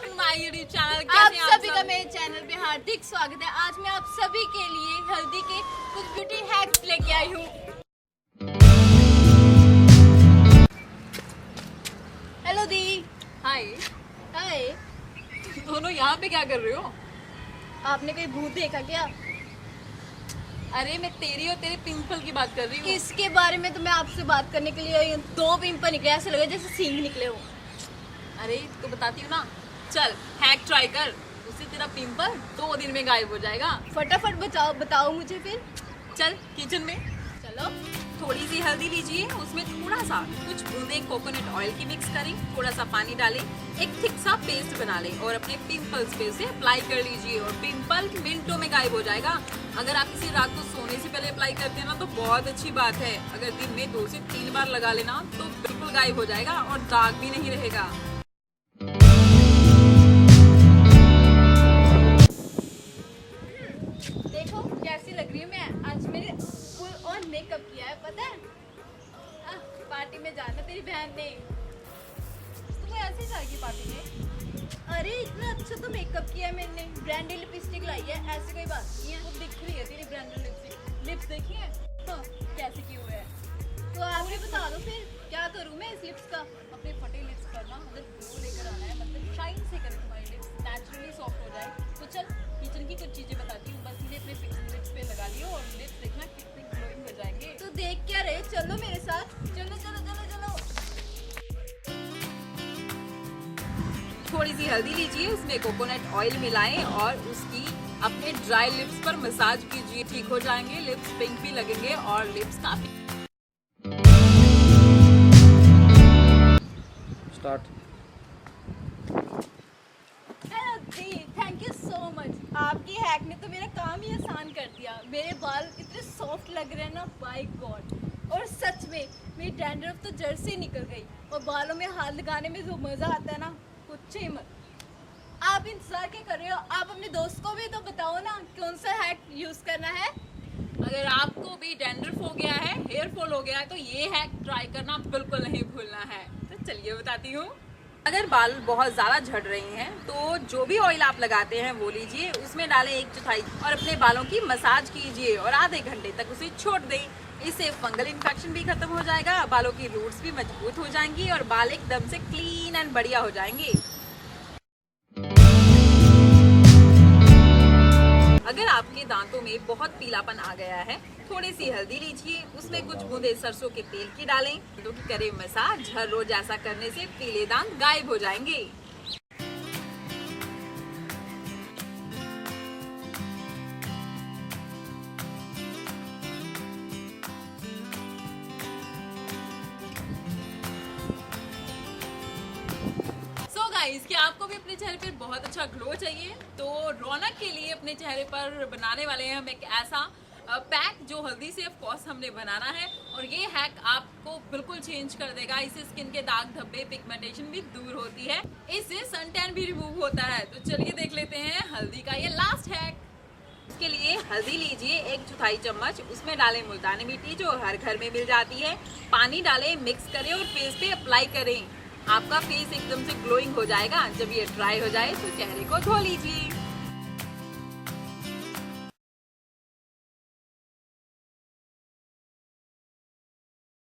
Back to my YouTube channel. आप सभी का मेरे चैनल पे हार्दिक स्वागत है। आज मैं आप सभी के लिए हल्दी के कुछ ब्यूटी हैक्स लेके आई हूँ। हेलो दी। हाय। हाय। दोनों यहाँ पे क्या कर रहे हो? आपने कोई भूत देखा क्या? अरे मैं तेरी और तेरे पिंपल की बात कर रही हूँ। इसके बारे में तो मैं आपसे बात करने के लिए आई हूँ। 2 पिंपल निकले, ऐसे लगे जैसे सींग निकले हो। अरे तो बताती हूँ ना, चल हैक ट्राई कर, उससे तेरा पिंपल 2 दिन में गायब हो जाएगा। फटाफट बताओ मुझे फिर। चल किचन में चलो। थोड़ी सी हल्दी लीजिए, उसमें थोड़ा सा कुछ बूंदे कोकोनट ऑयल की मिक्स करें, थोड़ा सा पानी डालें, एक थिक सा पेस्ट बना लें और अपने पिंपल्स पे से अप्लाई कर लीजिए और पिंपल मिनटों में गायब हो जाएगा। अगर आप इसे रात को सोने से पहले अप्लाई करते हैं ना तो बहुत अच्छी बात है। अगर दिन में 2 से 3 बार लगा लेना तो बिल्कुल गायब हो जाएगा और दाग भी नहीं रहेगा। देखो कैसी लग रही हूँ मैं। आज मैंने फुल ऑन मेकअप किया है, पता है? पार्टी में जाना तेरी बहन ने। तुम ऐसे जाएगी पार्टी में? अरे इतना अच्छा तो मेकअप किया है मैंने। ब्रांडेड लिपस्टिक लाई है, ऐसी कोई बात नहीं है। वो दिख रही है तेरी ब्रांडेड लिपस्टिक। लिप्स देखी है? हाँ, कैसे की हुए है? तो आप भी बता दो फिर क्या करूँ मैं इस लिप्स का। अपने फटे लिप्स पर ना अगर ग्लो लेकर आना है, मतलब शाइन से करे तुम्हारे लिप्स नेचुरली सॉफ्ट हो जाए, तो चल किचन की कुछ चीजें बताती हूँ। बस इन्हें अपने लिप्स पे लगा लियो और लिप्स देखना कितने ग्लोइंग हो जाएंगे। तो देख क्या रहे, चलो मेरे साथ। चलो चलो चलो चलो। थोड़ी सी हल्दी लीजिए, उसमें कोकोनट ऑयल मिलाएं और उसकी अपने ड्राई लिप्स पर मसाज कीजिए। ठीक हो जाएंगे, लिप्स पिंक भी लगेंगे और लिप्स काफी। Start. Hello the, thank you so much. आपकी हैक ने तो मेरा काम ही आसान कर दिया। मेरे बाल इतने सॉफ्ट लग रहे हैं ना, बाय गॉड। और सच में मेरी डैंड्रफ तो जड़ से निकल गई और बालों में हाथ लगाने में जो मज़ा आता है ना, पूछो ही मत। आप इंतजार क्या कर रहे हो? आप अपने दोस्त को भी तो बताओ ना कौन सा हैक यूज़ करना है। अगर आपको भी डैंड्रफ हो गया है, हेयर फॉल हो गया है, तो ये हैक ट्राई करना बिल्कुल नहीं भूलना है। तो चलिए बताती हूँ। अगर बाल बहुत ज़्यादा झड़ रहे हैं तो जो भी ऑयल आप लगाते हैं वो लीजिए, उसमें डालें 1/4 और अपने बालों की मसाज कीजिए और आधे घंटे तक उसे छोड़ दें। इससे फंगल इन्फेक्शन भी खत्म हो जाएगा, बालों की रूट्स भी मजबूत हो जाएंगी और बाल एकदम से क्लीन एंड बढ़िया हो जाएंगे। अगर आपके दांतों में बहुत पीलापन आ गया है, थोड़ी सी हल्दी लीजिए, उसमें कुछ बूंदे सरसों के तेल की डालें, दांतों की करें मसाज। हर रोज ऐसा करने से पीले दांत गायब हो जाएंगे। क्या आपको भी अपने चेहरे पर बहुत अच्छा ग्लो चाहिए? तो रौनक के लिए अपने चेहरे पर बनाने वाले हैं हम एक ऐसा पैक जो हल्दी से ऑफ कोर्स हमने बनाना है और ये हैक आपको बिल्कुल चेंज कर देगा। इससे स्किन के दाग धब्बे पिगमेंटेशन भी दूर होती है, इससे सन टैन भी रिमूव होता है। तो चलिए देख लेते हैं हल्दी का ये लास्ट हैक। इसके लिए हल्दी लीजिए 1/4 चम्मच, उसमें डालें मुल्तानी मिट्टी जो हर घर में मिल जाती है, पानी डालें, मिक्स करें और फेस पे अप्लाई करें। आपका फेस एकदम से ग्लोइंग हो जाएगा। जब ये ड्राई हो जाए तो चेहरे को धो लीजिए।